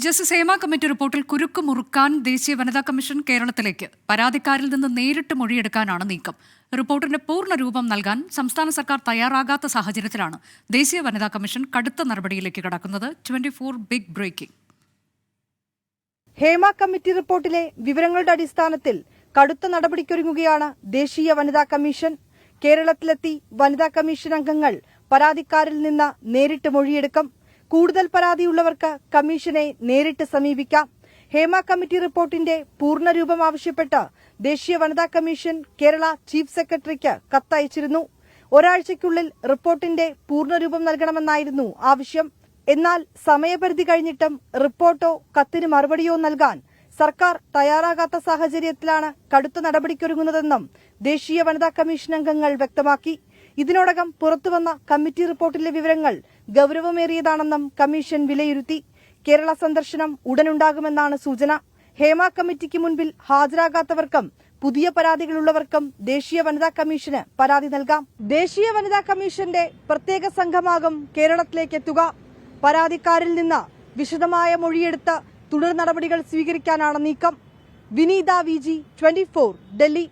Justice Hema committee റിപ്പോർട്ടിൽ കുരുക്ക് മുറുക്കാൻ ദേശീയ വനിതാ കമ്മീഷൻ കേരളത്തിലേക്ക് പരാതിക്കാരിൽ നിന്ന് നേരിട്ട് മൊഴിയെടുക്കാനാണ് നീക്കം. റിപ്പോർട്ടിന്റെ പൂർണ്ണ രൂപം നൽകാൻ സംസ്ഥാന സർക്കാർ തയ്യാറാകാത്ത സാഹചര്യത്തിലാണ് ദേശീയ വനിതാ കമ്മീഷൻ കടുത്ത നടപടിയിലേക്ക് കടക്കുന്നത്. 24 ബിഗ് ബ്രേക്കിംഗ്. ഹേമ കമ്മിറ്റി റിപ്പോർട്ടിലെ വിവരങ്ങളുടെ അടിസ്ഥാനത്തിൽ കടുത്ത നടപടിക്കൊരുങ്ങുകയാണ് ദേശീയ വനിതാ കമ്മീഷൻ. കേരളത്തിലെത്തി വനിതാ കമ്മീഷൻ അംഗങ്ങൾ പരാതിക്കാരിൽ നിന്ന് നേരിട്ട് മൊഴിയെടുക്കും. കൂടുതൽ പരാതിയുള്ളവർക്ക് കമ്മീഷനെ നേരിട്ട് സമീപിക്കാം. ഹേമ കമ്മിറ്റി റിപ്പോർട്ടിന്റെ പൂർണ്ണരൂപം ആവശ്യപ്പെട്ട് ദേശീയ വനിതാ കമ്മീഷൻ കേരള ചീഫ് സെക്രട്ടറിക്ക് കത്തയച്ചിരുന്നു. ഒരാഴ്ചയ്ക്കുള്ളിൽ റിപ്പോർട്ടിന്റെ പൂർണ്ണരൂപം നൽകണമെന്നായിരുന്നു ആവശ്യം. എന്നാൽ സമയപരിധി കഴിഞ്ഞിട്ടും റിപ്പോർട്ടോ കത്തിന് മറുപടിയോ നൽകാൻ സർക്കാർ തയ്യാറാകാത്ത സാഹചര്യത്തിലാണ് കടുത്ത നടപടിക്കൊരുങ്ങുന്നതെന്നും ദേശീയ വനിതാ കമ്മീഷൻ അംഗങ്ങൾ വ്യക്തമാക്കി. ഇതിനോടകം പുറത്തുവന്ന കമ്മിറ്റി റിപ്പോർട്ടിലെ വിവരങ്ങൾ ഗൌരവമേറിയതാണെന്നും കമ്മീഷൻ വിലയിരുത്തി. കേരള സന്ദർശനം ഉടനുണ്ടാകുമെന്നാണ് സൂചന. ഹേമ കമ്മിറ്റിക്ക് മുൻപിൽ ഹാജരാകാത്തവർക്കും പുതിയ പരാതികളുള്ളവർക്കും ദേശീയ വനിതാ കമ്മീഷന് പരാതി നൽകാം. ദേശീയ വനിതാ കമ്മീഷന്റെ പ്രത്യേക സംഘമാകും കേരളത്തിലേക്ക് എത്തുക. പരാതിക്കാരിൽ നിന്ന് വിശദമായ മൊഴിയെടുത്ത് തുടർ നടപടികൾ സ്വീകരിക്കാനാണ് നീക്കം. വിനീത VG, 24, ഡൽഹി.